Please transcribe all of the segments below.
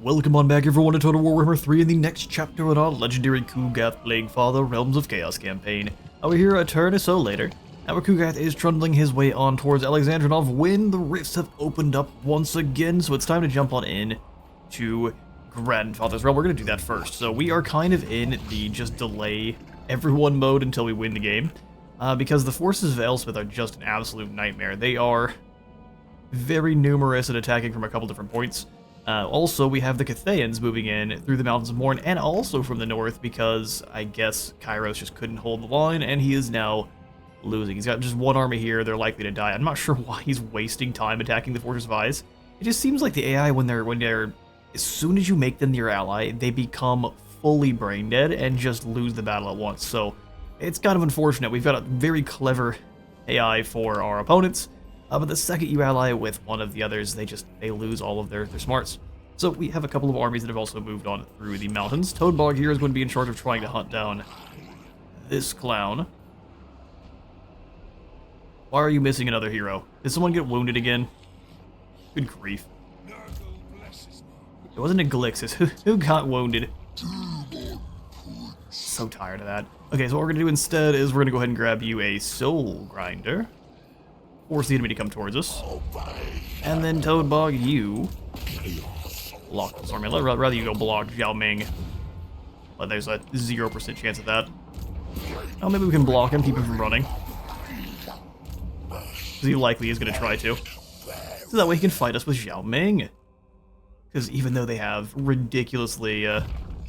Welcome on back everyone to Total Warhammer 3 in the next chapter in our legendary Kugath Plaguefather Realms of Chaos campaign. We're here a turn or so later. Our Kugath is trundling his way on towards Alexandrinov when the rifts have opened up once again, so it's time to jump on in to Grandfather's Realm. We're going to do that first, so we are kind of in the just delay everyone mode until we win the game, because the forces of Elspeth are just an absolute nightmare. They are very numerous and attacking from a couple different points. Also, we have the Cathayans moving in through the Mountains of Morn, and also from the north, because I guess Kairos just couldn't hold the line, and he is now losing. He's got just one army here, they're likely to die. I'm not sure why he's wasting time attacking the Fortress of Eyes. It just seems like the AI, when they're as soon as you make them your ally, they become fully brain dead and just lose the battle at once. So, it's kind of unfortunate. We've got a very clever AI for our opponents, but the second you ally with one of the others, they lose all of their smarts. So we have a couple of armies that have also moved on through the mountains. Toadbog here is going to be in charge of trying to hunt down this clown. Why are you missing another hero? Did someone get wounded again? Good grief. It wasn't a Glixis. Who got wounded? So tired of that. Okay, so what we're going to do instead is we're going to go ahead and grab you a Soul Grinder. Force the enemy to come towards us. And then Toadbog, you block this army. Rather you go block Zhao Ming. But there's a 0% chance of that. Oh, maybe we can block him, keep him from running. Because he likely is going to try to. So that way he can fight us with Zhao Ming. Because even though they have ridiculously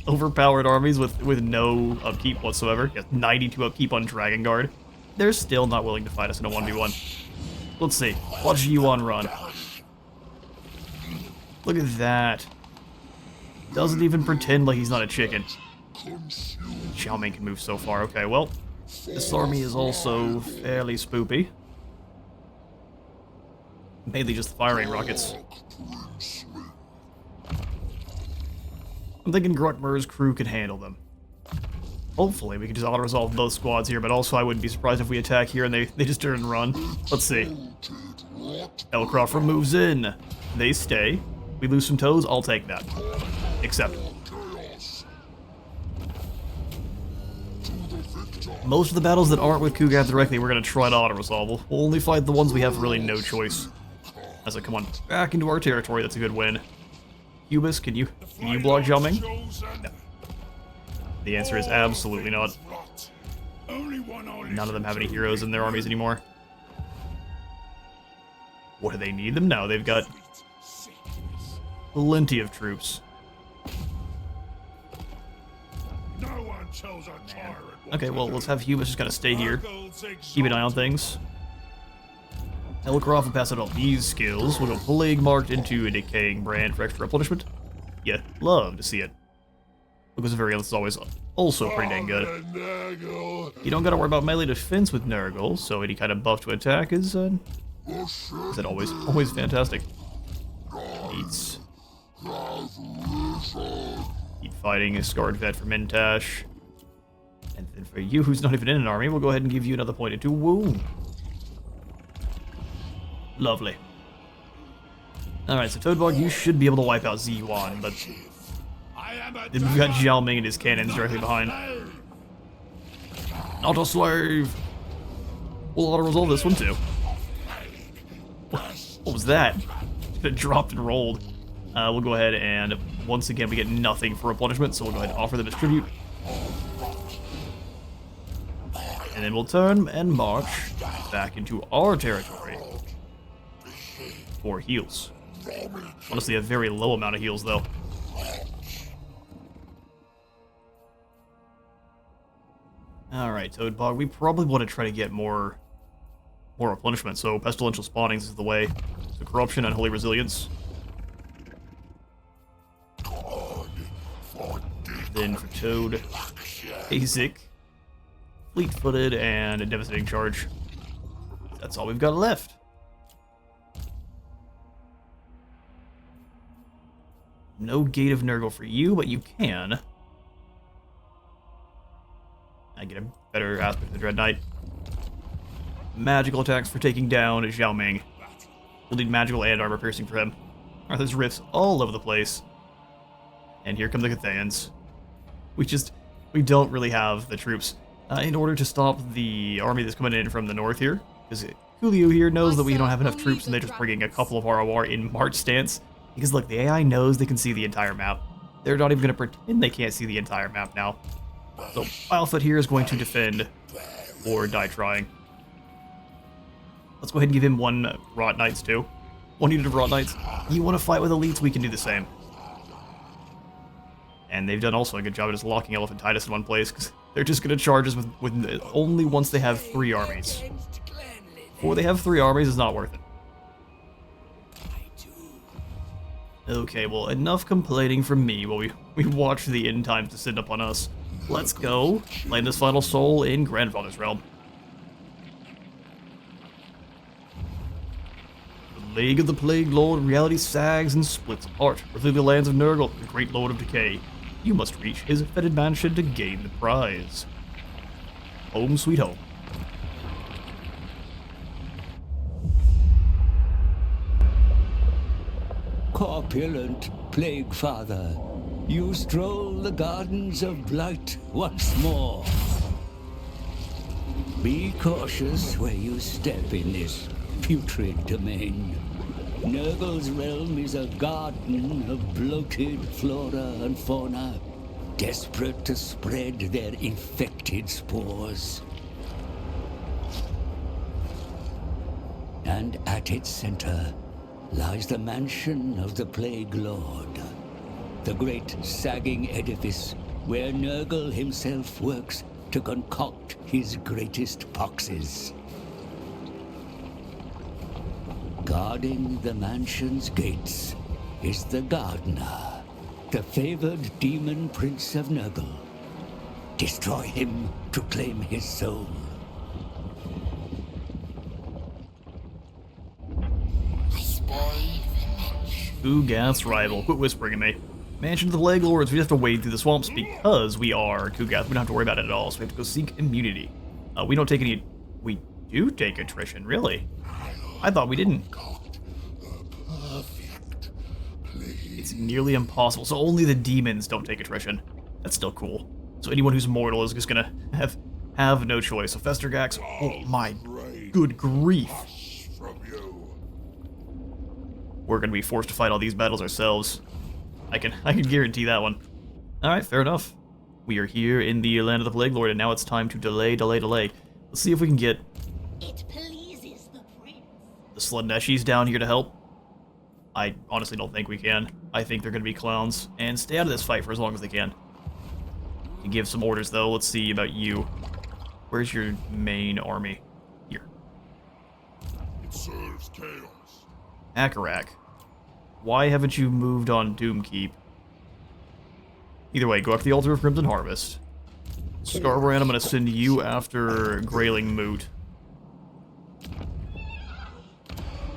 overpowered armies with no upkeep whatsoever, 92 upkeep on Dragon Guard, they're still not willing to fight us in a 1v1. Let's see. Watch Yuan run. Look at that. Doesn't even pretend like he's not a chicken. Zhao Ming can move so far. Okay, well, this army is also fairly spoopy. Mainly just firing rockets. I'm thinking Gruckmer's crew can handle them. Hopefully, we can just auto-resolve both squads here, but also I wouldn't be surprised if we attack here and they just turn and run. Let's see. Elcroft moves in. They stay. We lose some toes, I'll take that. Acceptable. Most of the battles that aren't with Kugath directly, we're going to try to auto-resolve. We'll only fight the ones we have really no choice. I was like, come on, back into our territory, that's a good win. Hubis, can you block Zhao Ming? No. The answer is absolutely not. None of them have any heroes in their armies anymore. What do they need them? No, they've got plenty of troops. Okay, well, let's have Hubis just kind of stay here. Keep an eye on things. Elcroft will pass out all these skills. We'll go Plague Marked into a Decaying Brand for extra replenishment. Yeah, love to see it. Because the variance is always also pretty dang good. You don't gotta worry about melee defense with Nurgle, so any kind of buff to attack is always fantastic. Needs. Keep fighting a Scarred Vet for Mintash. And then for you, who's not even in an army, we'll go ahead and give you another point into wound. Lovely. Alright, so Toadbog, you should be able to wipe out Z1, but then we've got Zhao Ming and his cannons directly behind. Not a slave! We'll auto-resolve this one too. What was that? It dropped and rolled. We'll go ahead and, once again, we get nothing for replenishment, so we'll go ahead and offer them as tribute. And then we'll turn and march back into our territory for heals. Honestly, a very low amount of heals, though. Alright, Toadbog, we probably want to try to get more replenishment, so Pestilential Spawnings is the way. So Corruption, Unholy Resilience. Then for Toad, Basic, Fleet-Footed, and a Devastating Charge. That's all we've got left. No Gate of Nurgle for you, but you can. I get a better aspect of the Dread Knight. Magical attacks for taking down Zhao Ming. We'll need magical and armor piercing for him. Alright, there's rifts all over the place. And here come the Cathayans. We don't really have the troops in order to stop the army that's coming in from the north here. Because Julio here knows that we don't have enough troops and they're just bringing a couple of ROR in march stance. Because look, the AI knows they can see the entire map. They're not even going to pretend they can't see the entire map now. So Wildfoot here is going to defend or die trying. Let's go ahead and give him one Rot Knights too. One unit of Rot Knights. You want to fight with elites, we can do the same. And they've done also a good job of just locking Elephantitis in one place, because they're just going to charge us with only once they have 3 armies. Before they have 3 armies, it's not worth it. Okay, well, enough complaining from me while we watch the end times descend upon us. Let's go land this final soul in Grandfather's Realm. The League of the Plague Lord, reality sags and splits apart. Through the lands of Nurgle, the great Lord of Decay. You must reach his fetid mansion to gain the prize. Home sweet home. Corpulent Plaguefather, you stroll the gardens of Blight once more. Be cautious where you step in this putrid domain. Nurgle's realm is a garden of bloated flora and fauna, desperate to spread their infected spores. And at its center lies the mansion of the Plague Lord, the great sagging edifice where Nurgle himself works to concoct his greatest poxes. Guarding the mansion's gates is the Gardener, the favored demon prince of Nurgle. Destroy him to claim his soul. Kugath's rival. Quit whispering at me. Mansion of the Plague Lords, we have to wade through the swamps because we are Kugath. We don't have to worry about it at all, so we have to go seek immunity. We don't take any... We do take attrition, really? I thought we didn't. It's nearly impossible, so only the demons don't take attrition. That's still cool. So anyone who's mortal is just gonna have no choice. So Festergax, oh my good grief. We're gonna be forced to fight all these battles ourselves. I can guarantee that one. Alright, fair enough. We are here in the land of the Plague Lord, and now it's time to delay. Let's see if we can get the Sludneshis down here to help. I honestly don't think we can. I think they're gonna be clowns, and stay out of this fight for as long as they can. And give some orders though. Let's see about you. Where's your main army? Here. It serves chaos. Akarak. Why haven't you moved on Doomkeep? Either way, go after the Altar of Crimson Harvest. Scarbrand, I'm gonna send you after Grayling Moot.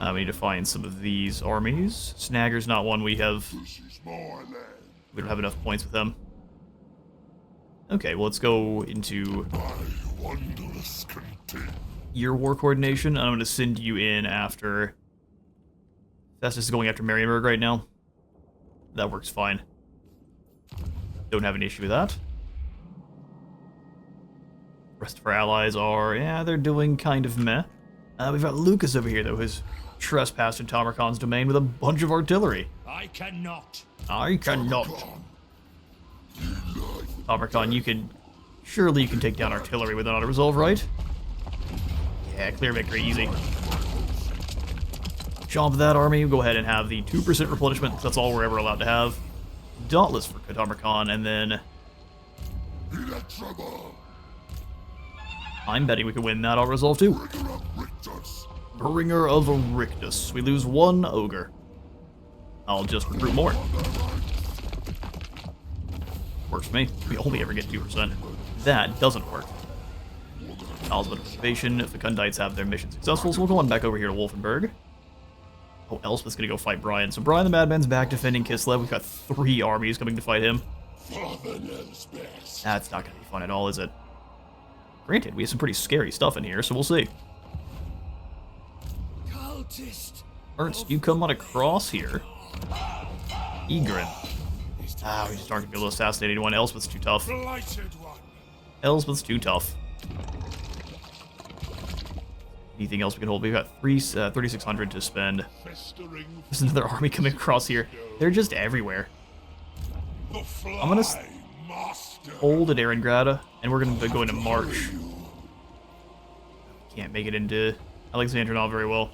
We need to find some of these armies. Snagger's not one we have. We don't have enough points with them. Okay, well, let's go into your war coordination. I'm going to send you in after... Festus is going after Marienburg right now. That works fine. Don't have an issue with that. The rest of our allies are... Yeah, they're doing kind of meh. We've got Lucas over here, though, who's trespassed in Tamarkan's domain with a bunch of artillery. I cannot. Tamarkan, you can... Surely you can take down artillery with an auto-resolve, right? Yeah, clear victory, easy. Chomp that army, go ahead and have the 2% replenishment, that's all we're ever allowed to have. Dauntless for Tamarkan, and then... I'm betting we can win that auto-resolve too. Bringer of Rictus. We lose 1 ogre. I'll just recruit more. Works for me. We only ever get 2%. That doesn't work. Talisman of Motivation. If the Kundites have their mission successful, so we'll go on back over here to Wolfenburg. Oh, Elspeth's gonna go fight Brian. So Brian the Madman's back defending Kislev. We've got 3 armies coming to fight him. That's not gonna be fun at all, is it? Granted, we have some pretty scary stuff in here, so we'll see. Ernst, you come on across here. Egrin. Ah, we just aren't gonna be able to assassinate anyone. Elspeth's too tough. Blighted one. Elspeth's too tough. Anything else we can hold? We've got 3,600 to spend. Festering. There's another army coming across here. They're just everywhere. The fly I'm gonna master. hold at Erengrad, and we're gonna go into March. Can't make it into Alexandrinov very well.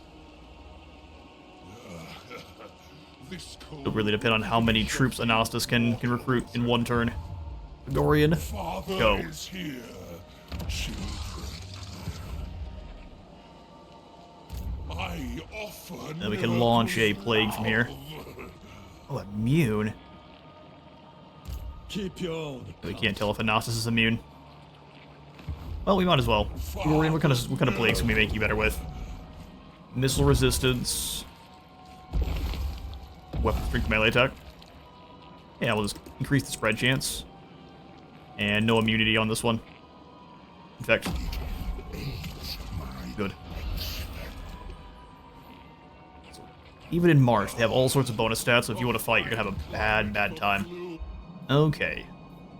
This It'll really depend on how many troops Anastas can recruit in one turn. Gregorian, Father go. is here, children. I offer Then we can launch a plague from here. Oh, immune. Keep your We can't tell if Anastas is immune. Well, we might as well. Gregorian, what kind of plagues can we make you better with? Missile resistance. Weapon strength melee attack. Yeah, we'll just increase the spread chance. And no immunity on this one. In fact, good. So, even in March, they have all sorts of bonus stats, so if you want to fight, you're going to have a bad time. Okay.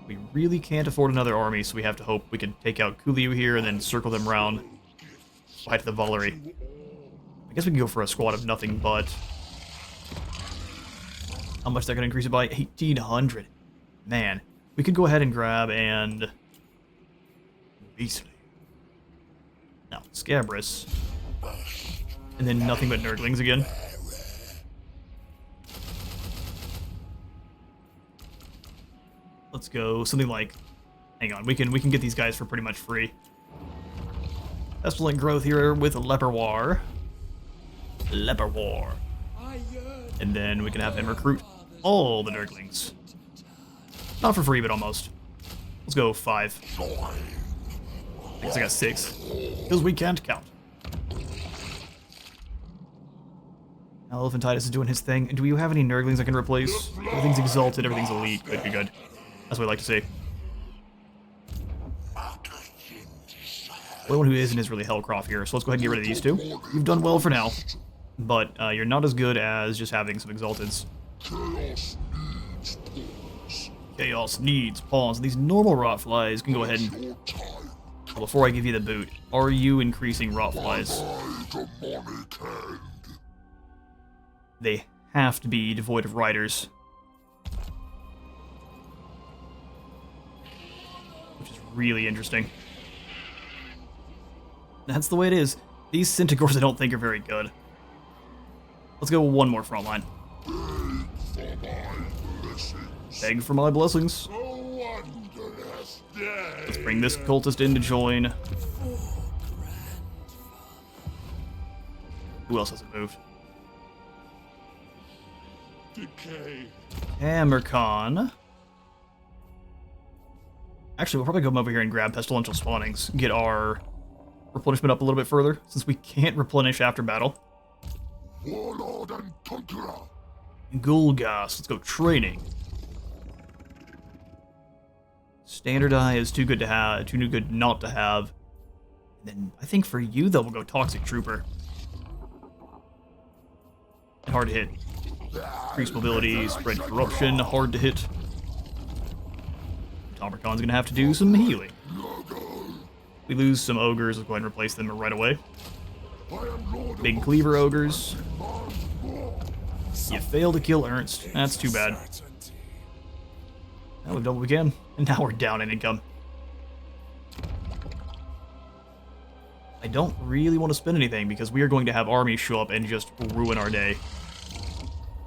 We really can't afford another army, so we have to hope we can take out Kuliu here and then circle them around. Fight the Valerie. I guess we can go for a squad of nothing but... How much is that going to increase it by? 1,800. Man. We could go ahead and grab and... Beastly. Now, Scabrous. And then nothing but Nurglings again. Let's go something like... Hang on, we can get these guys for pretty much free. Pestilent Growth here with Leperwar. Leperwar. And then we can have him recruit all the Nurglings. Not for free, but almost. Let's go 5. I guess I got 6. Because we can't count. Elephantitis is doing his thing. Do you have any Nurglings I can replace? Everything's exalted, everything's elite. Good, good. That's what I like to see. The only one who isn't is really Hellcroft here, so let's go ahead and get rid of these two. You've done well for now. But you're not as good as just having some exalteds. Chaos needs pawns. These normal rotflies can go ahead and... Before I give you the boot, are you increasing rotflies? They have to be devoid of riders. Which is really interesting. That's the way it is. These Centaurs I don't think are very good. Let's go one more front line. Beg for my blessings. Let's bring this cultist in to join. Who else hasn't moved? Decay. Hammercon. Actually, we'll probably go over here and grab Pestilential Spawnings. Get our replenishment up a little bit further, since we can't replenish after battle. Warlord and conqueror. Gulgas. Let's go training. Standard Eye is too good to have, too good not to have. And then I think for you though, we'll go Toxic Trooper. Hard to hit. Increase mobility, spread corruption, hard to hit. Tomercon's gonna have to do some healing. We lose some ogres, let's go ahead and replace them right away. Big Cleaver ogres. You fail to kill Ernst. That's too bad. Now we've done what we can, and now we're down in income. I don't really want to spend anything because we are going to have armies show up and just ruin our day.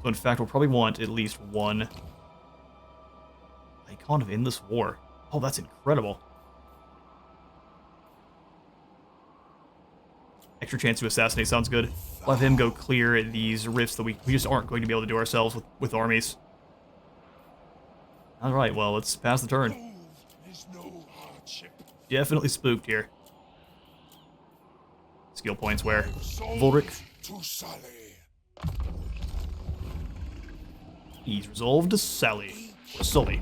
So in fact, we'll probably want at least one Icon of Endless War. Oh, that's incredible. Extra chance to assassinate sounds good. We'll have him go clear these rifts that we just aren't going to be able to do ourselves with armies. Alright, well, let's pass the turn. Definitely spooked here. Skill points where? Volric. He's resolved to Sally. Or Sully.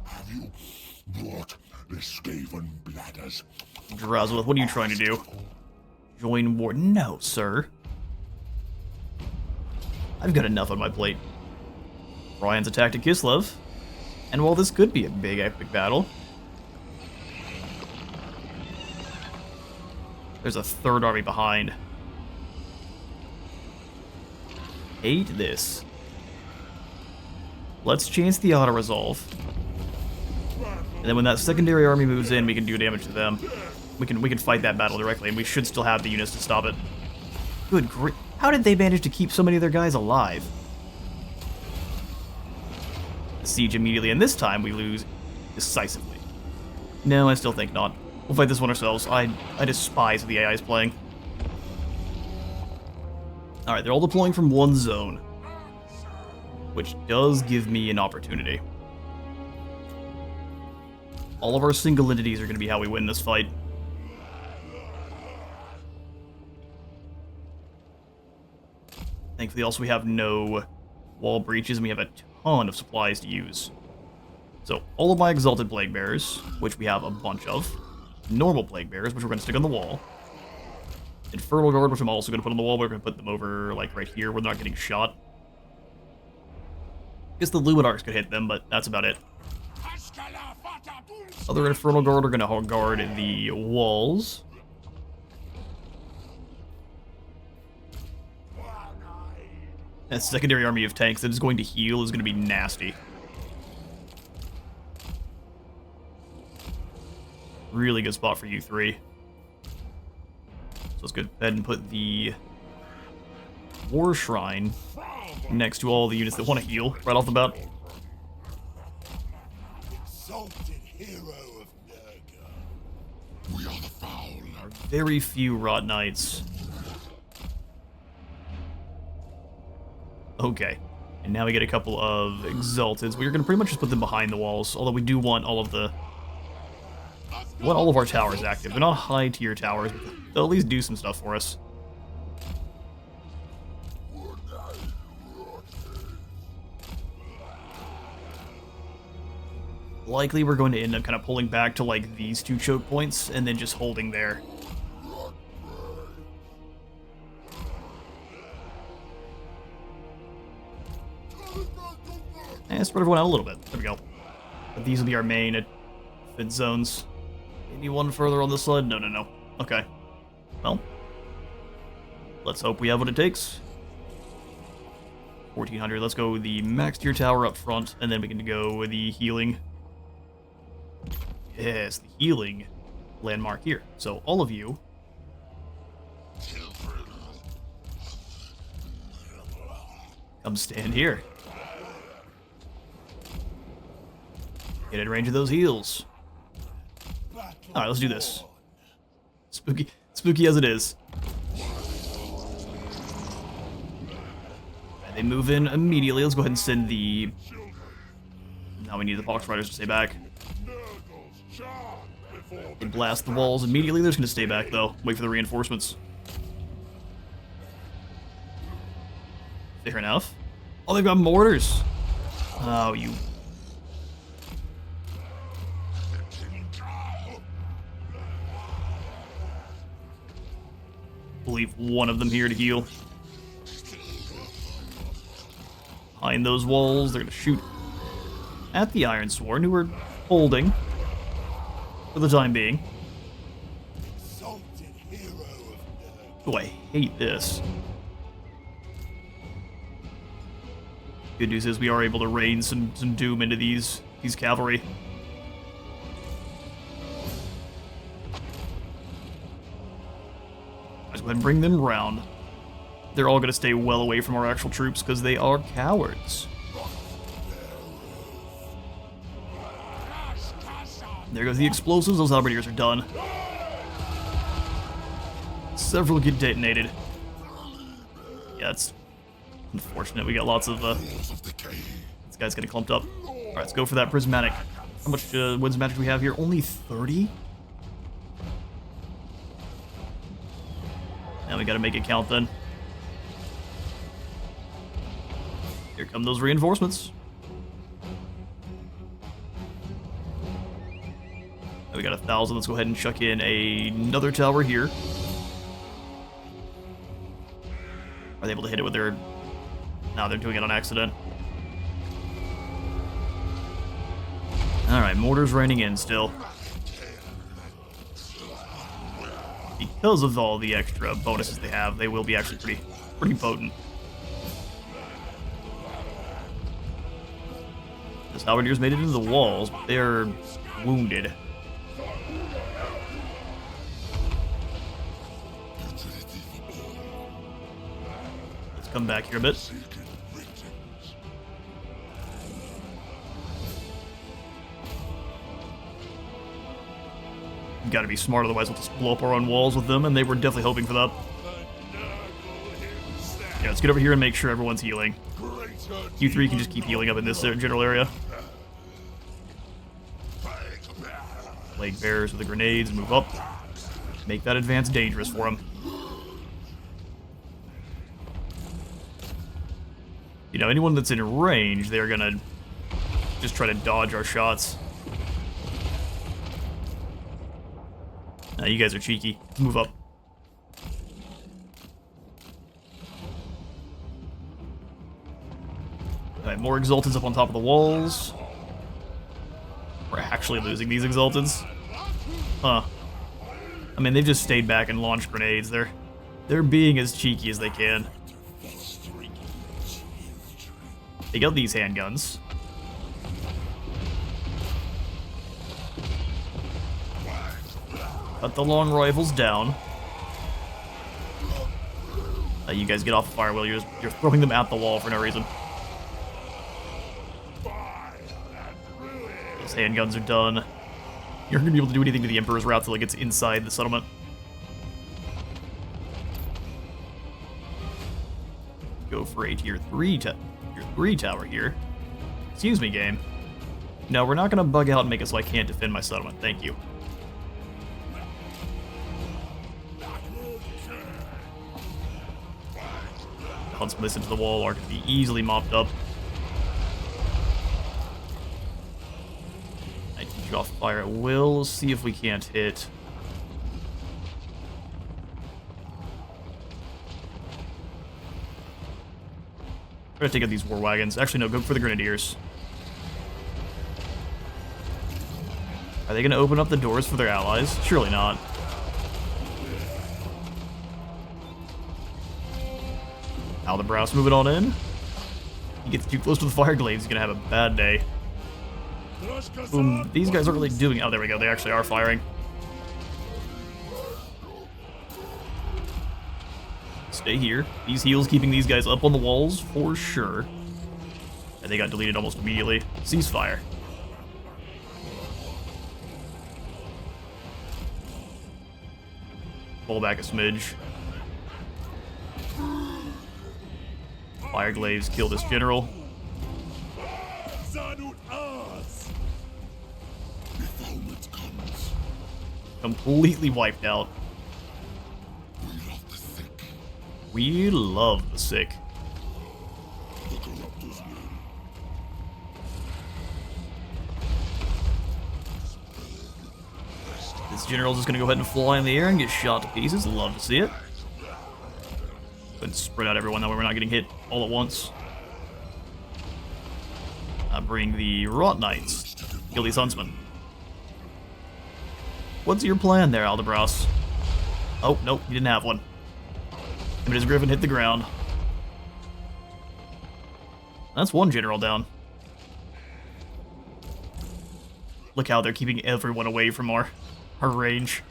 Have you brought the Skaven bladders? Drazulith, what are you trying to do? Join war? No, sir. I've got enough on my plate. Ryan's attacked at Kislev. And while this could be a big epic battle, there's a third army behind. Hate this. Let's chance the auto-resolve. And then when that secondary army moves in, we can do damage to them. We can fight that battle directly, and we should still have the units to stop it. Good grief. How did they manage to keep so many of their guys alive? Siege immediately, and this time we lose decisively. No, I still think not. We'll fight this one ourselves. I despise the AI is playing. Alright, they're all deploying from one zone, which does give me an opportunity. All of our single entities are going to be how we win this fight. Thankfully, also we have no wall breaches, and we have a ton of supplies to use. So, all of my Exalted Plague Bearers, which we have a bunch of. Normal Plague Bearers, which we're going to stick on the wall. Infernal Guard, which I'm also going to put on the wall. We're going to put them over, like, right here where they're not getting shot. I guess the Luminarchs could hit them, but that's about it. Other Infernal Guard are going to guard the walls. A secondary army of tanks that is going to heal is going to be nasty. Really good spot for you three. So let's go ahead and put the War Shrine next to all the units that want to heal right off the bat. Exalted hero of Nurgle. We are the foul. Very few Rot Knights. Okay. And now we get a couple of Exalteds. We're going to pretty much just put them behind the walls, although we do want all of the... We want all of our towers active. They're not high-tier towers, but they'll at least do some stuff for us. Likely we're going to end up kind of pulling back to, like, these two choke points, and then just holding there. And spread everyone out a little bit. There we go. But these will be our main fit zones. Anyone further on this side? No, no, no. Okay. Well. Let's hope we have what it takes. 1400. Let's go with the max tier tower up front, and then we can go with the healing. Yes, the healing landmark here. So all of you... come stand here. Get in range of those heals. Alright, let's do this. Spooky as it is. And they move in immediately. Let's go ahead and send the... Now we need the Pox Riders to stay back. They blast the walls immediately. They're just going to stay back, though. Wait for the reinforcements. Fair enough. Oh, they've got mortars. Oh, you... Leave one of them here to heal. Behind those walls, they're going to shoot at the Iron Sworn, who we're holding for the time being. Oh, I hate this. Good news is we are able to rain some doom into these cavalry. Let's go ahead and bring them around. They're all going to stay well away from our actual troops because they are cowards. There goes the explosives. Those halberdiers are done. Several get detonated. Yeah, it's unfortunate. We got lots of... This guy's getting clumped up. Alright, let's go for that prismatic. How much wins magic do we have here? Only 30? Now we gotta make it count then. Here come those reinforcements. Now we got 1,000. Let's go ahead and chuck in another tower here. Are they able to hit it with their... No, they're doing it on accident. Alright, mortars raining in still. Because of all the extra bonuses they have, they will be actually pretty potent. The Salvadors made it into the walls, but they're wounded. Let's come back here a bit. Gotta be smart, otherwise we'll just blow up our own walls with them, and they were definitely hoping for that. Yeah, let's get over here and make sure everyone's healing. Q3 can just keep healing up in this general area. Plague bearers with the grenades, move up. Make that advance dangerous for them. You know, anyone that's in range, they're gonna just try to dodge our shots. Now you guys are cheeky. Move up. Alright, more Exalteds up on top of the walls. We're actually losing these Exalteds. Huh. I mean, they've just stayed back and launched grenades. They're being as cheeky as they can. They got these handguns. Cut the long rifles down. You guys get off the fire wheel. You're throwing them at the wall for no reason. Those handguns are done. You're not gonna be able to do anything to the Emperor's route till it gets inside the settlement. Go for a tier 3 tower here. Excuse me, game. No, we're not gonna bug out and make it so I can't defend my settlement. Thank you. Huntsmiths into the wall are going to be easily mopped up. I teach you off fire at will. See if we can't hit. Try to take out these war wagons. Actually, no, go for the grenadiers. Are they going to open up the doors for their allies? Surely not. Aldebrow's moving on in. He gets too close to the fire glaives, he's gonna have a bad day. Boom. These guys aren't really doing. Oh, there we go. They actually are firing. Stay here. These heals keeping these guys up on the walls for sure. And they got deleted almost immediately. Ceasefire. Pull back a smidge. Fire glaives kill this general. Completely wiped out. We love the sick. This general's just gonna go ahead and fly in the air and get shot to pieces. Love to see it. And spread out everyone, that way we're not getting hit all at once. Bring the Rot Knights. Kill these huntsmen. What's your plan there, Aldebras? Oh, nope, he didn't have one. Him and his griffin hit the ground. That's one general down. Look how they're keeping everyone away from our range.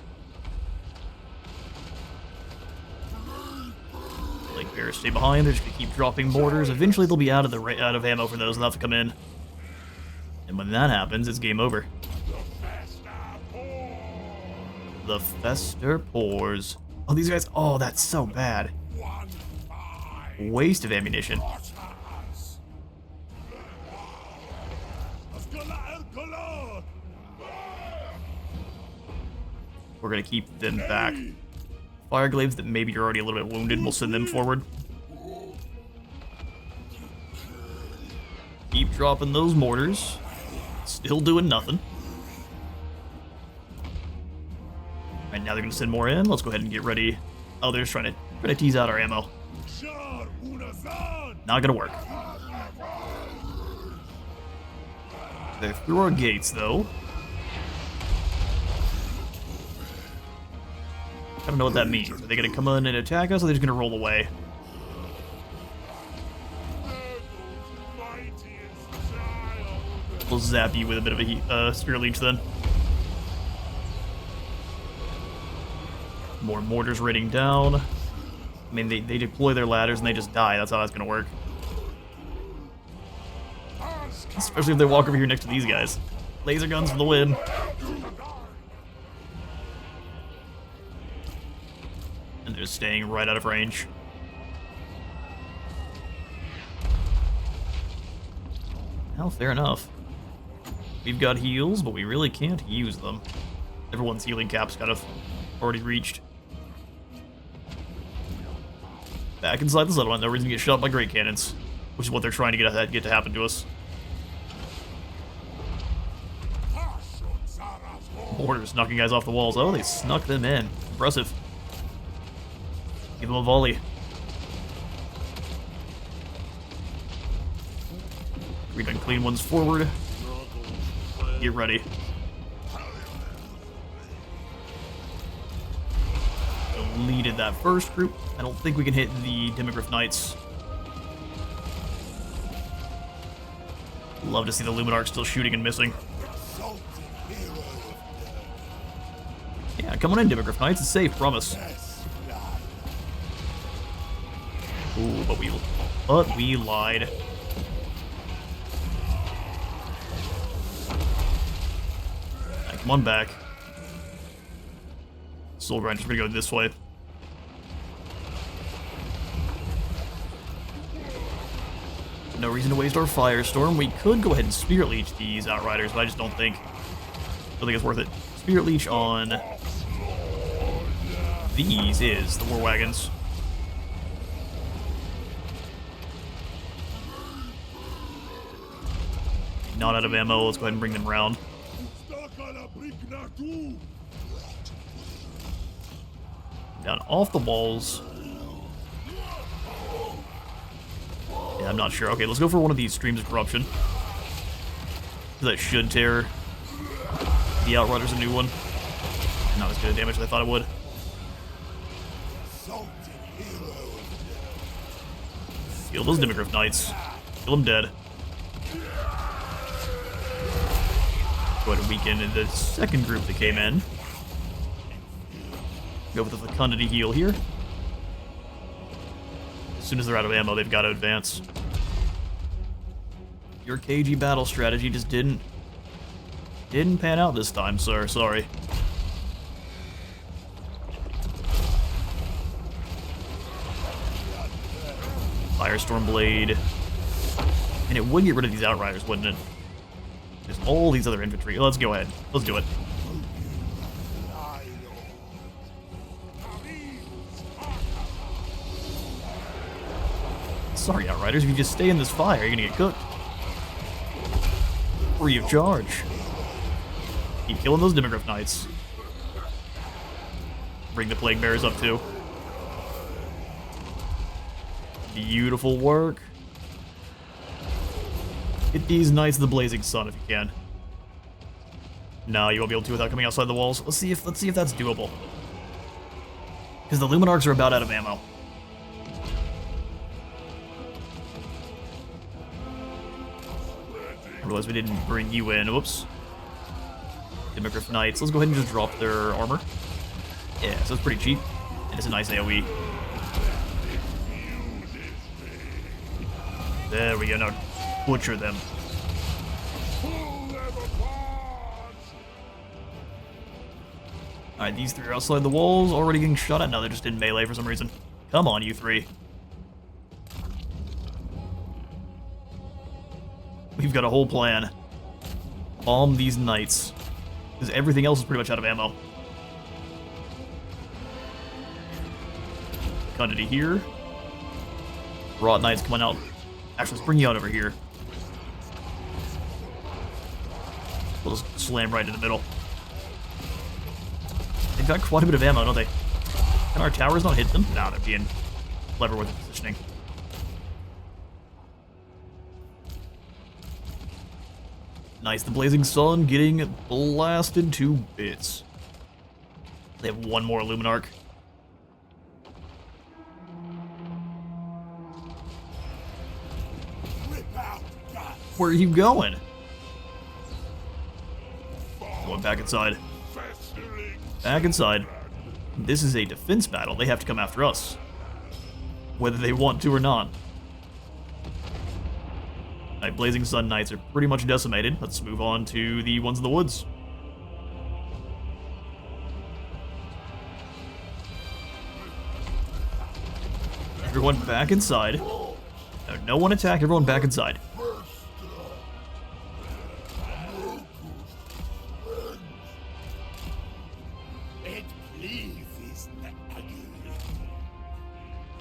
Like bears stay behind, they're just gonna keep dropping mortars. Eventually they'll be out of ammo for those and they'll have to come in. And when that happens, it's game over. The Fester pours. Oh, these guys, oh, that's so bad. Waste of ammunition. We're gonna keep them back. Fire glaives that maybe you're already a little bit wounded, we'll send them forward. Keep dropping those mortars. Still doing nothing. Alright, now they're gonna send more in. Let's go ahead and get ready. Oh, they're just trying to tease out our ammo. Not gonna work. They're through our gates, though. I don't know what that means. Are they going to come in and attack us, or are they just going to roll away? We'll zap you with a bit of a Spirit Leech then. More mortars raining down. I mean, they deploy their ladders and they just die. That's how that's going to work. Especially if they walk over here next to these guys. Laser guns for the win. And they're staying right out of range. Well, fair enough. We've got heals, but we really can't use them. Everyone's healing cap's kind of already reached. Back inside the settlement, no reason to get shot by great cannons, which is what they're trying to get to happen to us. Mortars knocking guys off the walls. Oh, they snuck them in. Impressive. Give them a volley. We can clean ones forward. Get ready. Deleted that first group. I don't think we can hit the Demogryph Knights. Love to see the Luminarch still shooting and missing. Yeah, come on in, Demogryph Knights. It's safe, promise. Ooh, but we lied. Right, come on back. Soul Grinder's gonna go this way. No reason to waste our Firestorm. We could go ahead and Spirit Leech these Outriders, but I just don't think it's worth it. Spirit Leech on these is the War Wagons. Not out of ammo, let's go ahead and bring them around. Down off the walls. Yeah, I'm not sure. Okay, let's go for one of these Streams of Corruption. That should tear the Outriders a new one. Not as good a damage as I thought it would. Kill those Demogryph Knights. Kill them dead. Go ahead and weaken the second group that came in. Go with the Fecundity heal here. As soon as they're out of ammo, they've got to advance. Your cagey battle strategy just didn't pan out this time, sir. Sorry. Firestorm Blade. And it would get rid of these Outriders, wouldn't it? There's all these other infantry. Let's go ahead. Let's do it. Sorry, Outriders, if you just stay in this fire, you're gonna get cooked. Free of charge. Keep killing those Demogryph Knights. Bring the Plague Bearers up too. Beautiful work. Get these Knights of the Blazing Sun if you can. No, you won't be able to without coming outside the walls. Let's see if that's doable. Because the Luminarchs are about out of ammo. I realized we didn't bring you in. Whoops. Demogryph Knights. Let's go ahead and just drop their armor. Yeah, so it's pretty cheap. And it's a nice AoE. There we go. Now butcher them. Alright, these three are outside the walls, already getting shot at. Now they're just in melee for some reason. Come on, you three. We've got a whole plan. Bomb these Knights. Because everything else is pretty much out of ammo. Fecundity here. Rot Knights coming out. Actually, let's bring you out over here. We'll just slam right in the middle. They've got quite a bit of ammo, don't they? Can our towers not hit them? Nah, they're being clever with the positioning. Nice, the Blazing Sun getting blasted to bits. They have one more Luminarch. Where are you going? Going back inside. Back inside. This is a defense battle. They have to come after us. Whether they want to or not. Alright, Blazing Sun Knights are pretty much decimated. Let's move on to the ones in the woods. Everyone back inside. No one attack, everyone back inside.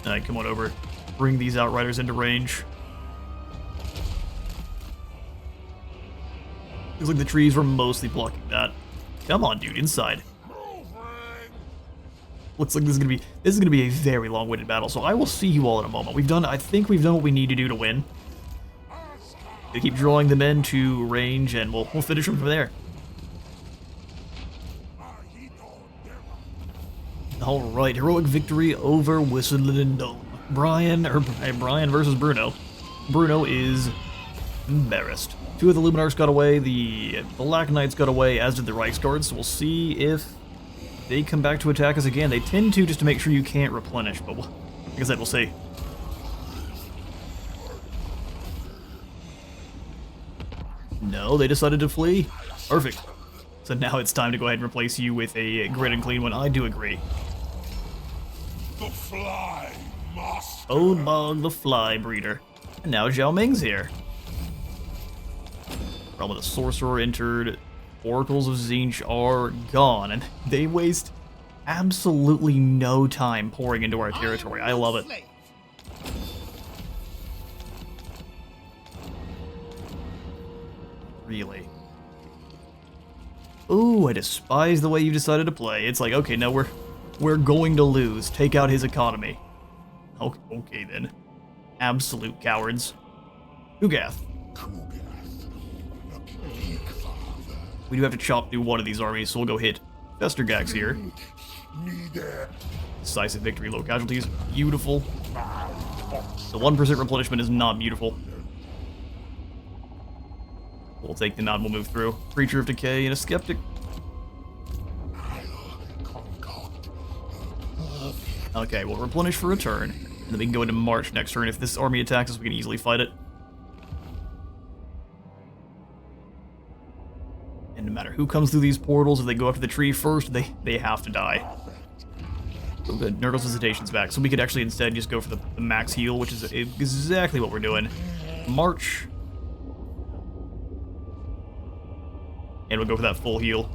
Alright, come on over. Bring these Outriders into range. Looks like the trees were mostly blocking that. Come on, dude, inside. Looks like this is gonna be a very long-winded battle, so I will see you all in a moment. I think we've done what we need to do to win. We keep drawing them into range, and we'll finish them from there. Alright, heroic victory over Whistling Dome. Brian versus Bruno. Bruno is embarrassed. Two of the Luminarchs got away, the Black Knights got away, as did the Reichsguards, so we'll see if they come back to attack us again. They tend to, just to make sure you can't replenish, but like I said, we'll see. No, they decided to flee. Perfect. So now it's time to go ahead and replace you with a grid and clean one. I do agree. The fly must. Odebog the Fly Breeder. And now Zhao Ming's here. Realm of the Sorcerer entered. Oracles of Tzeentch are gone, and they waste absolutely no time pouring into our territory. I love it. Really. Ooh, I despise the way you decided to play. It's like, okay, no, we're going to lose. Take out his economy. Okay then. Absolute cowards. Kugath. We do have to chop through one of these armies, so we'll go hit Festergax here. Decisive victory, low casualties. Beautiful. The 1% replenishment is not beautiful. We'll take them out and we'll move through. Creature of Decay and a Skeptic. Okay, we'll replenish for a turn. And then we can go into March next turn. If this army attacks us, we can easily fight it. And no matter who comes through these portals, if they go after the tree first, they have to die. So good, Nurgle's Visitation's back. So we could actually instead just go for the max heal, which is exactly what we're doing. March. And we'll go for that full heal.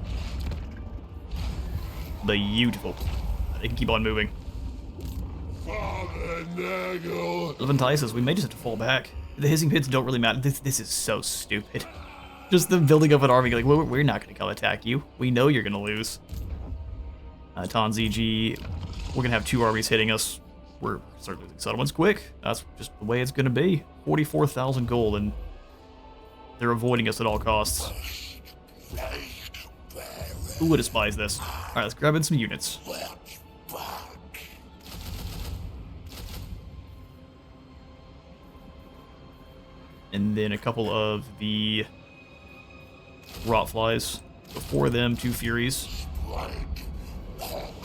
Beautiful. They can keep on moving. Entice us. We may just have to fall back. The hissing pits don't really matter. This is so stupid. Just them building up an army, like, we're not going to come attack you. We know you're going to lose. ZG, we're going to have two armies hitting us. We're starting losing settlements quick. That's just the way it's going to be. 44,000 gold, and they're avoiding us at all costs. Who would despise this? Alright, let's grab in some units. And then a couple of the Rotflies. Before them, 2 Furies.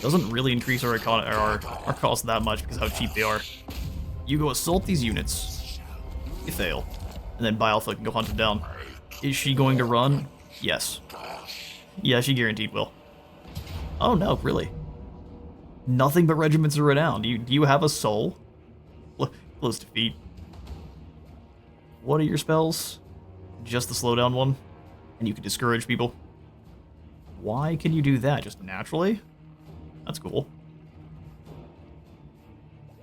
Doesn't really increase our cost that much because of how cheap they are. You go assault these units. You fail. And then Bialtha can go hunt them down. Is she going to run? Yes. Yeah, she guaranteed will. Oh no, really? Nothing but regiments of renown. Do you have a soul? Close defeat. What are your spells? Just the slowdown one? And you can discourage people? Why can you do that? Just naturally? That's cool.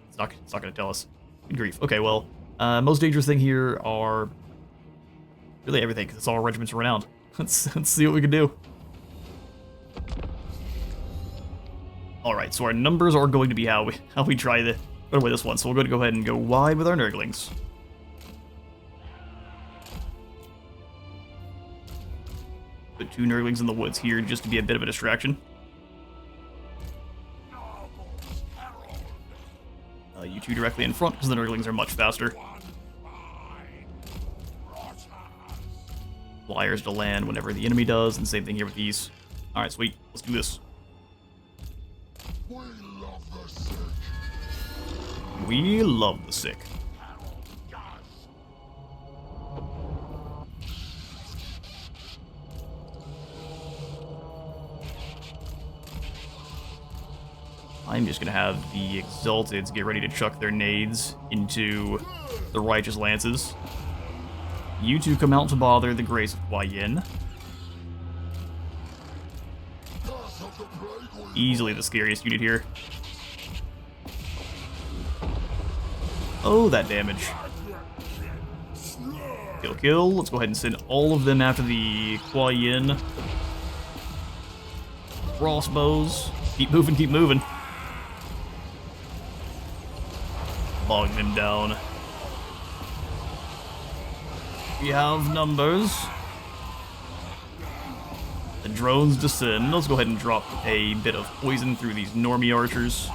It's not gonna tell us. Good grief. Okay, well, most dangerous thing here are really everything, because it's all regiments of renown. Let's see what we can do. Alright, so our numbers are going to be how we try to put away this one. So we're going to go ahead and go wide with our Nurglings. Put 2 Nurglings in the woods here just to be a bit of a distraction. You 2 directly in front because the Nurglings are much faster. Flyers to land whenever the enemy does, and same thing here with these. Alright, sweet. Let's do this. We love the sick. We love the sick. I'm just gonna have the Exalteds get ready to chuck their nades into the Righteous Lances. You 2 come out to bother the Grace of Hua Yin. Easily the scariest unit here. Oh, that damage. Kill, kill. Let's go ahead and send all of them after the Hua Yin. Crossbows. Keep moving, keep moving. Bog them down. We have numbers. The drones descend. Let's go ahead and drop a bit of poison through these normie archers.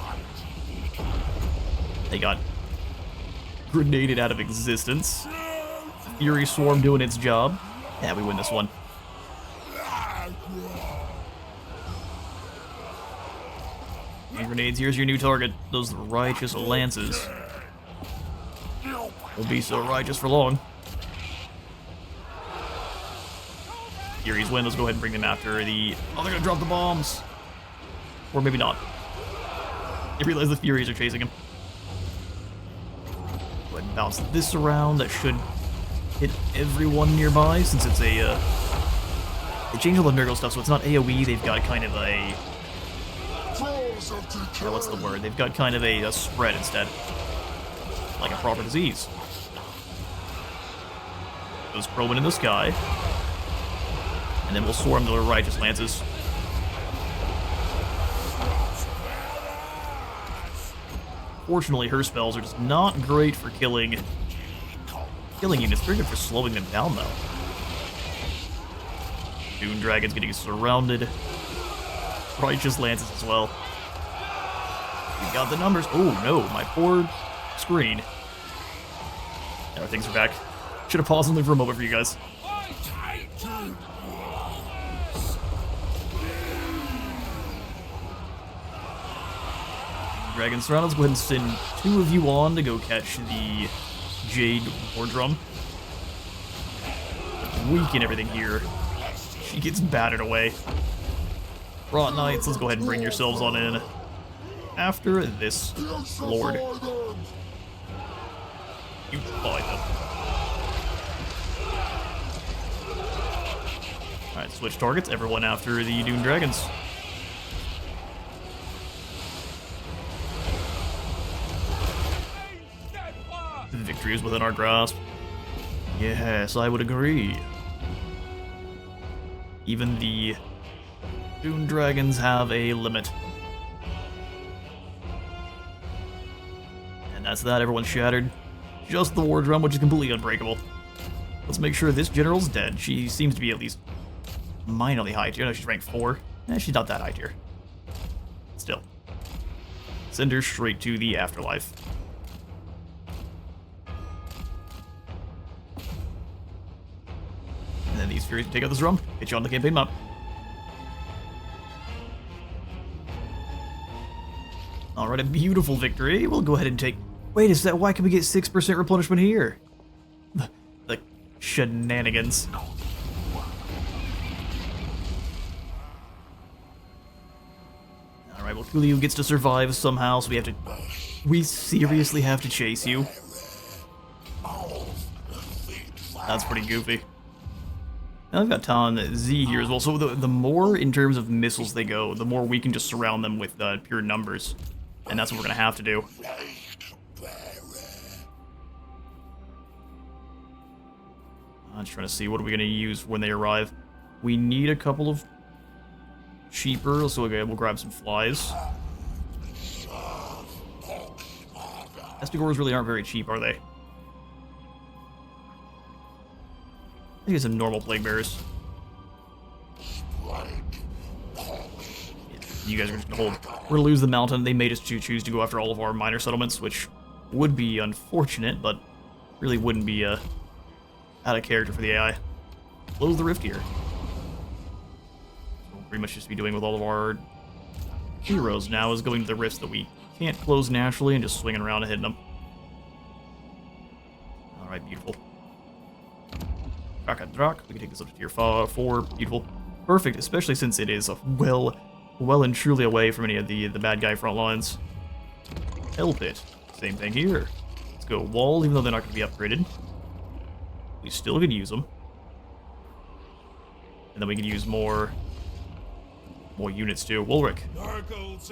They got grenaded out of existence. Fury Swarm doing its job. Yeah, we win this one. Hand grenades, here's your new target. Those Righteous Lances. Won't be so righteous for long. Furies win. Let's go ahead and bring them after the... Oh, they're gonna drop the bombs! Or maybe not. I realize the Furies are chasing him. Go ahead and bounce this around. That should hit everyone nearby, since it's a... They changed all the Nurgle stuff, so it's not AoE. They've got kind of a... what's the word? They've got kind of a spread instead. Like a proper disease. Goes probing in the sky. And then we'll swarm the Righteous Lances. Fortunately, her spells are just not great for killing units. They're good for slowing them down, though. Dune Dragon's getting surrounded. Righteous Lances as well. We got the numbers. Oh no, my poor screen. Now things are back. Should have paused only for a moment for you guys. Dragon surround. Let's go ahead and send 2 of you on to go catch the Jade War Drum. Weaken everything here. She gets battered away. Rot Knights, let's go ahead and bring yourselves on in. After this Lord. You find them. Alright, switch targets. Everyone after the Dune Dragons. Victory is within our grasp. Yes, I would agree. Even the Dune Dragons have a limit. And that's that, everyone's shattered. Just the War Drum, which is completely unbreakable. Let's make sure this general's dead. She seems to be at least minorly high tier. No, she's rank 4. She's not that high tier. Still. Send her straight to the afterlife. And then these Furies take out this drum, hit you on the campaign map. Alright, a beautiful victory. We'll go ahead and take... Wait a sec, why can we get 6% replenishment here? The shenanigans. Alright, well, Coolio gets to survive somehow, so we seriously have to chase you. That's pretty goofy. Now I've got Talon Z here as well, so the more in terms of missiles they go, the more we can just surround them with pure numbers. And that's what we're going to have to do. I'm just trying to see, what are we going to use when they arrive? We need a couple of cheaper, so we'll grab some flies. Estigors really aren't very cheap, are they? I think it's some normal plague bearers. You guys are just gonna hold. We're gonna lose the mountain. They made us choose to go after all of our minor settlements, which would be unfortunate, but really wouldn't be out of character for the AI. Close the rift here. So we'll pretty much just be doing with all of our heroes now is going to the rifts that we can't close naturally and just swinging around and hitting them. Alright, beautiful. Drak. We can take this up to tier 4. Beautiful. Perfect, especially since it is well and truly away from any of the bad guy front lines. Hell Pit. Same thing here. Let's go wall, even though they're not going to be upgraded. We still can use them. And then we can use more units too. Wolric,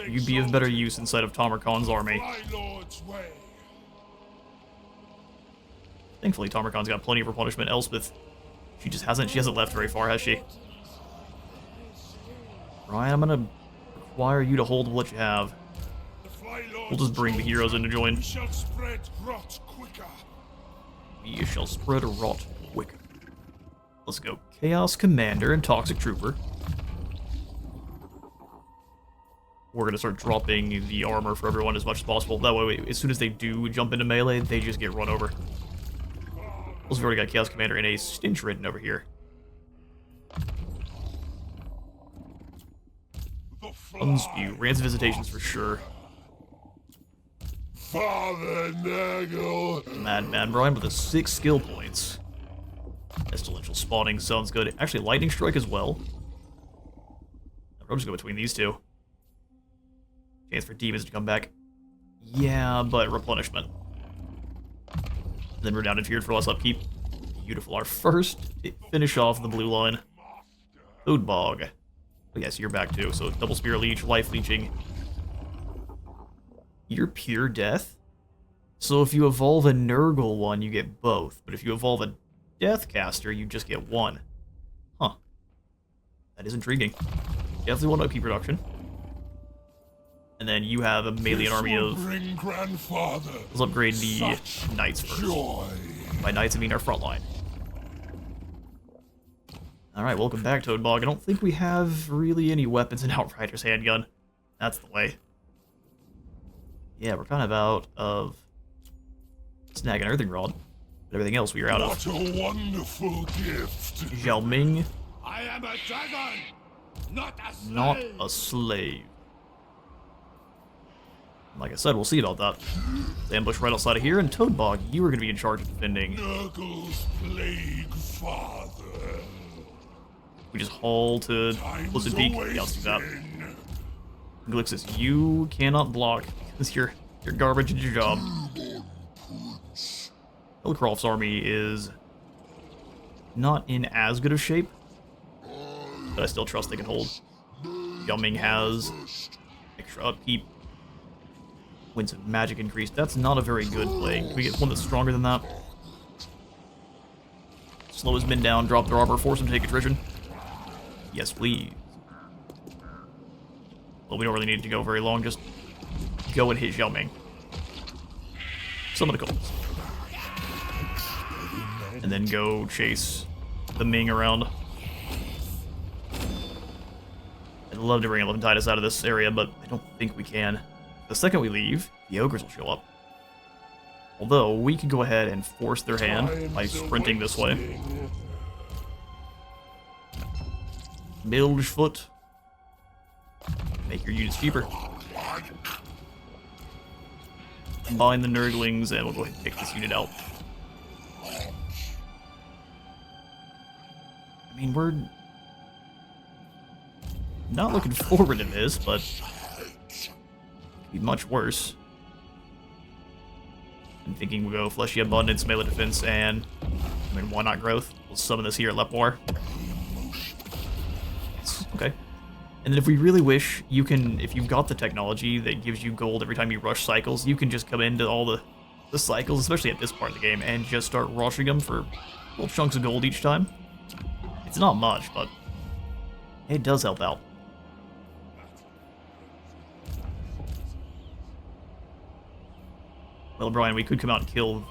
you'd be of better use inside of Tamarkon's army. Thankfully, Tamarkon's got plenty of replenishment. Elspeth, she hasn't left very far, has she? Ryan, I'm gonna require you to hold what you have. We'll just bring the heroes in to join. We shall spread rot quicker. Let's go. Chaos Commander and Toxic Trooper. We're gonna start dropping the armor for everyone as much as possible. That way, as soon as they do jump into melee, they just get run over. Also, we've already got Chaos Commander and a Stench Ridden over here. Unspew. Rance Visitations for sure. Father Nurgle. Madman Brian with the 6 skill points. Pestilential Spawning sounds good. Actually, Lightning Strike as well. I'll just go between these two. Chance for demons to come back. Yeah, but replenishment. Then we're down to tiered for less upkeep. Beautiful. Our first finish off the blue line. Foodbog. Oh, yes, you're back too. So double spear leech, life leeching. You're pure death. So if you evolve a Nurgle one, you get both. But if you evolve a Deathcaster, you just get one. Huh. That is intriguing. Definitely want to upkeep production. And then you have a melee army of... Let's upgrade the Knights first. By Knights, I mean our front line. Alright, welcome back, Toadbog. I don't think we have really any weapons in Outrider's handgun. That's the way. Yeah, we're kind of out of Snag and Earthing Rod. But everything else we are out of. What a wonderful gift. Zhao Ming. I am a dragon, not a slave. Not a slave. Like I said, we'll see about that. Let's ambush right outside of here, and Toadbog, you are going to be in charge of defending. Nurgle's Plaguefather. We just haul to Blizzard Peak. Yeah, let's do that. Glixus, you cannot block because you're garbage at your job. Hillcroft's army is not in as good of shape, but I still trust they can hold. Yumming has extra upkeep. Winds of magic increase. That's not a very good play. Can we get one that's stronger than that? Slow his men down, drop their armor, force them to take attrition. Yes, please. Well, we don't really need to go very long, just go and hit Zhao Ming. Summon the Colts. And then go chase the Ming around. I'd love to bring Elephantitis out of this area, but I don't think we can. The second we leave, the ogres will show up. Although, we could go ahead and force their hand by sprinting this way. Bilgefoot. Make your units cheaper. Combine the Nurglings, and we'll go ahead and take this unit out. I mean, we're not looking forward to this, but it could be much worse. I'm thinking we'll go Fleshy Abundance, Melee Defense, and, I mean, why not Growth? We'll summon this here at Lepwar. Okay. And then if we really wish, you can, if you've got the technology that gives you gold every time you rush cycles, you can just come into all the cycles, especially at this part of the game, and just start rushing them for little chunks of gold each time. It's not much, but it does help out. Well, Brian, we could come out and kill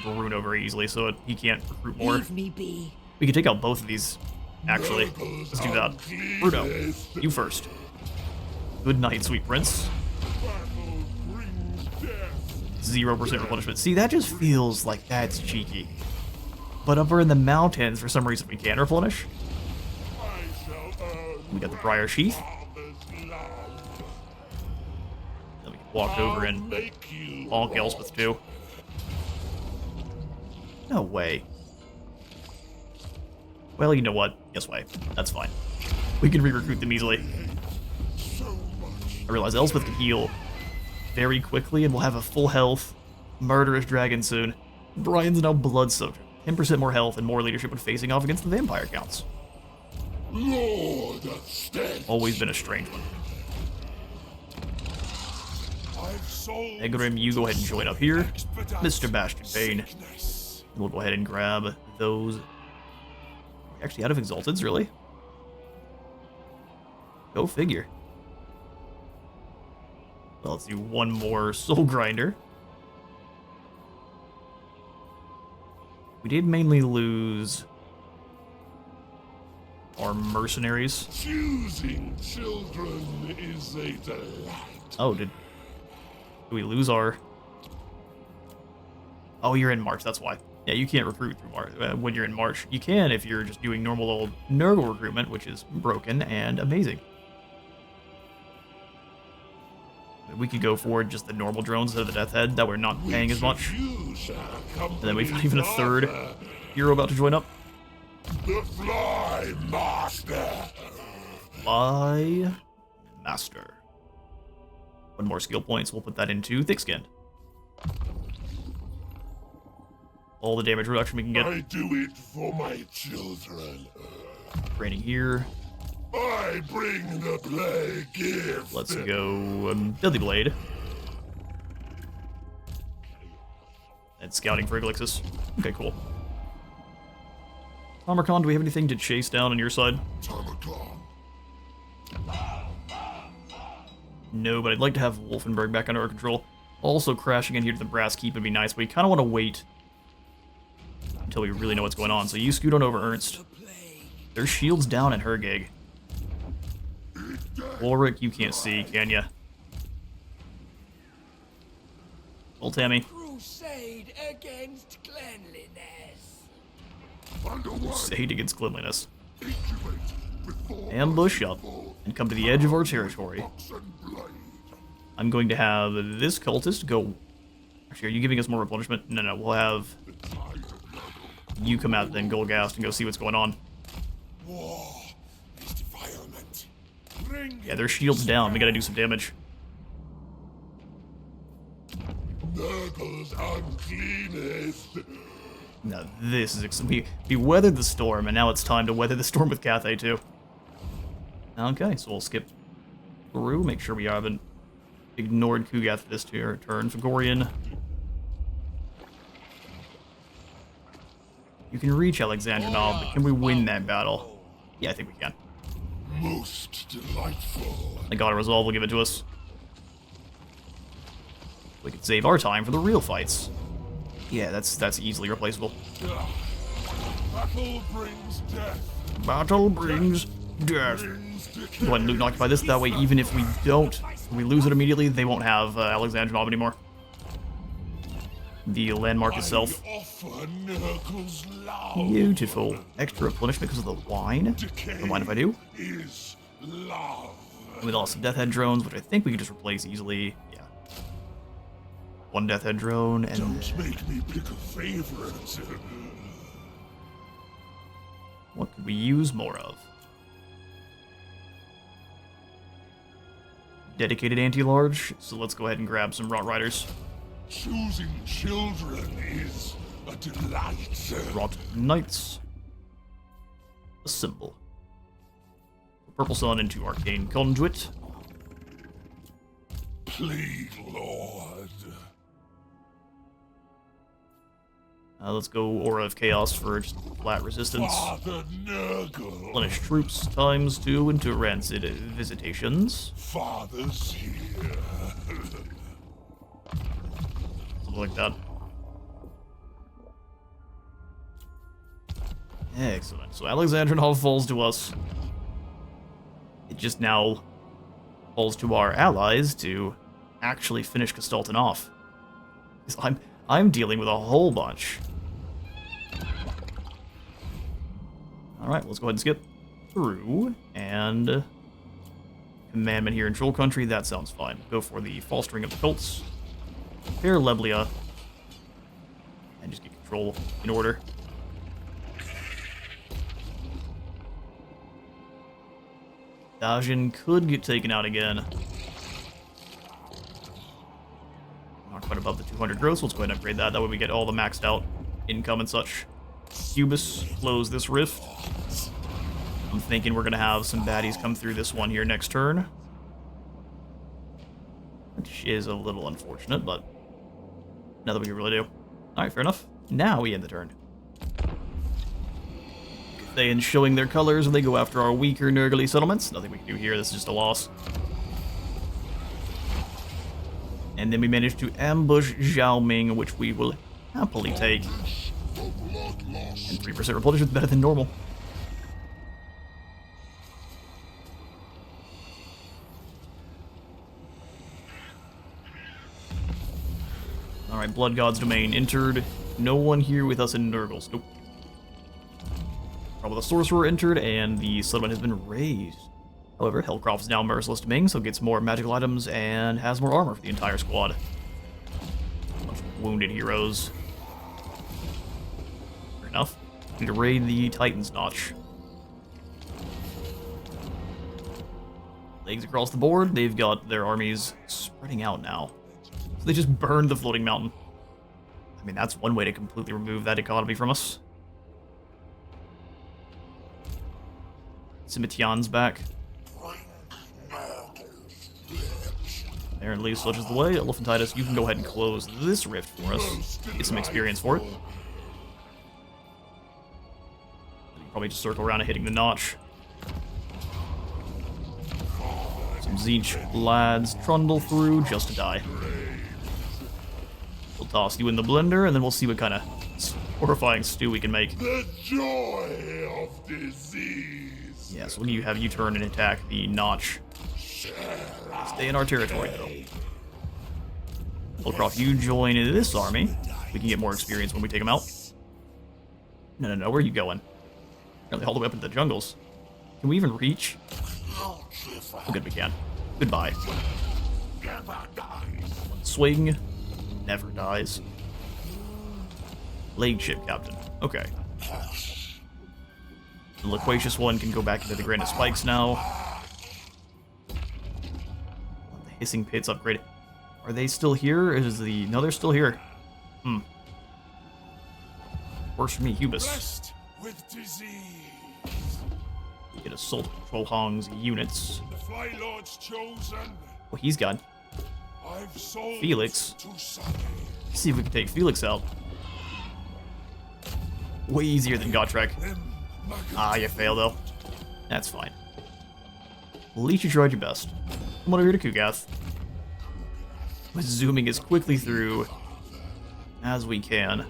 Bruno very easily, so he can't recruit more. Leave me be. We could take out both of these, actually. Let's do that. Bruno, you first. Good night, sweet prince. Battle brings death. 0% replenishment. See, that just feels like that's cheeky. But over in the mountains, for some reason, we can replenish. I shall earn We got the Briar Sheath. father's love. Then we can walk over I'll and make you bonk Elspeth too. No way. Well, you know what? Yes way. That's fine. We can re-recruit them easily. so much. I realize Elspeth can heal very quickly, and we'll have a full health, murderous dragon soon. Brian's now blood-soaked. 10% more health and more leadership when facing off against the vampire counts. Lord of Stench. Always been a strange one. I've sold Egrim, you go ahead and join up here. expedite Mr. Bastion Bane. sickness. We'll go ahead and grab those. Actually, out of Exalteds, really? Go figure. Well, let's do one more Soul Grinder. We did mainly lose our mercenaries. Choosing children is a delight. Oh, did we lose our... Oh, you're in March, that's why. Yeah, you can't recruit through March when you're in March. You can if you're just doing normal old Nurgle recruitment, which is broken and amazing. We could go for just the normal drones instead of the Death Head that we're not paying as much. You shall And then we've got even a accompany third Father, hero about to join up. the Fly Master. Fly Master. One more skill points, we'll put that into Thick Skin. All the damage reduction we can get. I do it for my children. Training here. I bring the plague gift. Let's go Deadly Blade. And scouting for Iglixis. Okay, cool. Tomarcon, do we have anything to chase down on your side? Tomacon. No, but I'd like to have Wolfenburg back under our control. Also, crashing in here to the Brass Keep would be nice, but we kind of want to wait until we really know what's going on. So you scoot on over, Ernst. There's shields down at Hergig. Ulrich, you can't see, can ya? Old Tammy. Crusade against cleanliness. Underway. Crusade against cleanliness. Incubate before Ambush up and come to the edge of our territory. box and blade. I'm going to have this cultist go... Actually, are you giving us more replenishment? No, we'll have you come out then, Golgast, and go see what's going on. War is defilement. Bring Yeah, their shield's down. We gotta do some damage. Nurgle's uncleanest. Now, this is... We weathered the storm, and now it's time to weather the storm with Cathay, too. Okay, so we'll skip through, make sure we haven't ignored Kugath this turn. Fagorian. You can reach Alexandrinov, but can we win that battle? Yeah, I think we can. Most delightful. The God of Resolve will give it to us. We can save our time for the real fights. Yeah, that's easily replaceable. Battle brings death. Battle brings death. Brings Go ahead decay. and loot and occupy this. That way, even if we don't, we lose it immediately, they won't have Alexandrinov anymore. The landmark itself. I offer Nurgle's love. Beautiful. Extra replenishment because of the wine. Decay Don't mind if I do. is love. We lost some Death Head drones, which I think we can just replace easily. Yeah. One Death Head drone, and Don't make me pick a favorite. what could we use more of? Dedicated anti-large, so let's go ahead and grab some Rot Riders. Choosing children is a delight. Rot Knights. A symbol. Purple Sun into Arcane Conduit. Plague Lord. Let's go Aura of Chaos for just flat resistance. Father Nurgle. Replenish troops ×2 into Rancid Visitations. Father's here. Something like that. Excellent. So Alexandrinov falls to us. It just now falls to our allies to actually finish Castalton off. 'Cause I'm dealing with a whole bunch. Alright, let's go ahead and skip through, and commandment here in Troll Country, that sounds fine. Go for the fostering of the cults, prepare Leblia, and just get control in order. Dajin could get taken out again. Not quite above the 200 gross, let's go ahead and upgrade that, that way we get all the maxed out income and such. Cubus, close this rift. I'm thinking we're going to have some baddies come through this one here next turn. Which is a little unfortunate, but nothing we can really do. Alright, fair enough. Now we end the turn. They in showing their colors, and they go after our weaker Nurgle settlements. Nothing we can do here, this is just a loss. And then we manage to ambush Xiaoming, which we will happily take. And 3% replenishment is better than normal. Alright, Blood God's Domain entered. No one here with us in Nurgles. Nope. Trouble the Sorcerer entered, and the settlement has been raised. However, Hellcroft is now Merciless Domain, so gets more magical items and has more armor for the entire squad. Bunch of wounded heroes. Fair enough. Need to raid the Titan's Notch. Legs across the board, they've got their armies spreading out now. So they just burned the floating mountain. I mean, that's one way to completely remove that economy from us. Simitian's back. Apparently, such is the way. Elephantitis, you can go ahead and close this rift for us. Get some experience for it. You can probably just circle around and hitting the notch. Some Zinch lads trundle through just to die. We'll toss you in the blender, and then we'll see what kind of horrifying stew we can make. The joy of disease. Yes, we'll have you turn and attack the notch. Stay in our territory, though. Hillcroft, you join this army. We can get more experience when we take them out. No, where are you going? Apparently all the way up into the jungles. Can we even reach? Oh, good, we can. Goodbye. Swing. Never dies. Plague ship captain. Okay. The loquacious one can go back into the Granite Spikes now. The hissing pits upgrade. Are they still here? Is the... No, they're still here. Worse for me, Hubis. With disease. We get assault control Hong's units. The Fly Lord's chosen. Well, he's got I've sold Felix. to Sake. Let's see if we can take Felix out. Way easier than Gotrek. Ah, you fail though. That's fine. At least you tried your best. Come on over here to Kugath. We're zooming as quickly through as we can.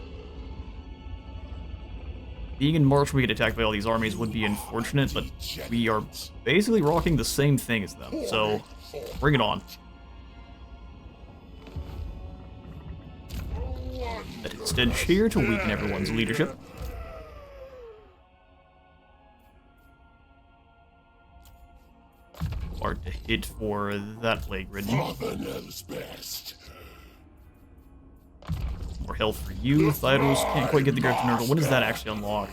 Being in March when we get attacked by all these armies would be unfortunate, but we are basically rocking the same thing as them, so bring it on. That instead here to weaken everyone's leadership. Hard to hit for that plague ridden. Father knows best. More health for you. Thyros can't quite get the Grifton Nurgle. When does that actually unlock?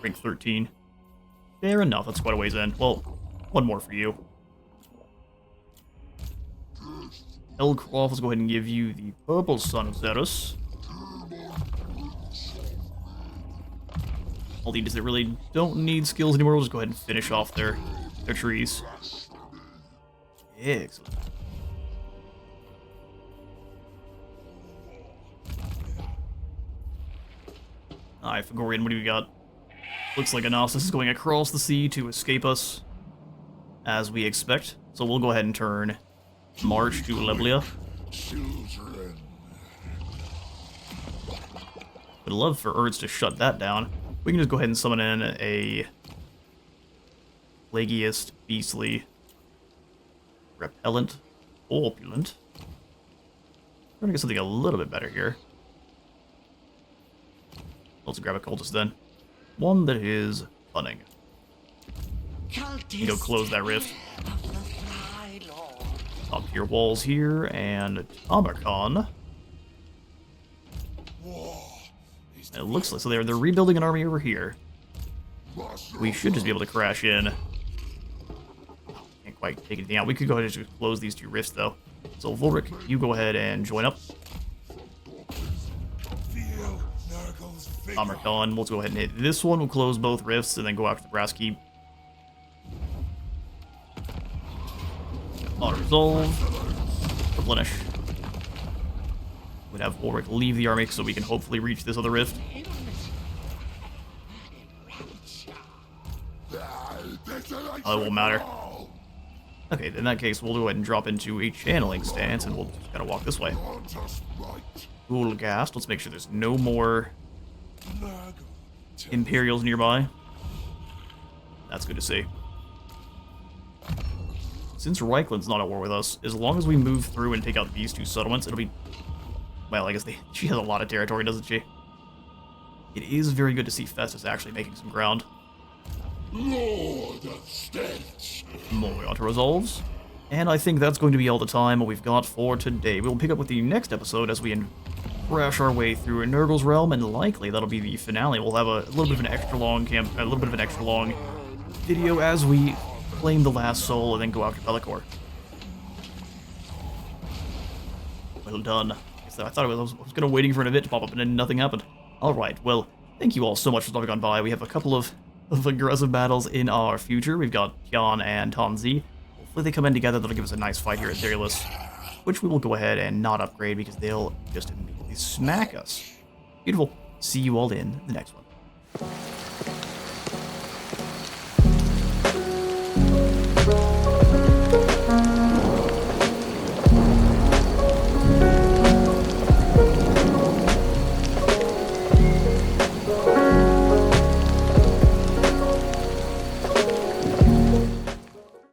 Rank 13. Fair enough, that's quite a ways in. Well, one more for you. Elcroft, let's go ahead and give you the Purple Son of Zerus. All the units that really don't need skills anymore, we'll just go ahead and finish off their trees. Excellent. Alright, Fagorian, what do we got? Looks like Anasis is going across the sea to escape us, as we expect. So we'll go ahead and turn March to Leblia. Children. Would love for Urds to shut that down. We can just go ahead and summon in a Plagueist, Beastly, repellent, opulent. We're gonna get something a little bit better here. Let's grab a cultist then. One that is cunning. Go close that rift. Top tier walls here, and Tomacon. It looks like so they're rebuilding an army over here. We should just be able to crash in. Can't quite take anything out. We could go ahead and just close these 2 rifts though. So Volric, you go ahead and join up. Tomacon, we'll go ahead and hit this one. We'll close both rifts and then go after the Brass Keep. Auto resolve. Replenish. We'd have Ulrich leave the army so we can hopefully reach this other rift. Oh, it won't matter. Okay, in that case, we'll go ahead and drop into a channeling stance, and we'll just kind of walk this way. Cool gas. Let's make sure there's no more Imperials nearby. That's good to see. Since Reichland's not at war with us, as long as we move through and take out these 2 settlements, it'll be... Well, I guess she has a lot of territory, doesn't she? It is very good to see Festus actually making some ground. Lord of Stench. More auto resolves. And I think that's going to be all the time we've got for today. We'll pick up with the next episode as we crash our way through Nurgle's Realm, and likely that'll be the finale. We'll have a little bit of an extra long video as we claim the last soul and then go after Pellicor. Well done. I thought I was gonna waiting for an event to pop up and then nothing happened. Alright, well, thank you all so much for stopping on by. We have a couple of aggressive battles in our future. We've got Kian and Tanzi. Hopefully they come in together, that'll give us a nice fight here at Darylus, which we will go ahead and not upgrade because they'll just immediately smack us. Beautiful. See you all in the next one.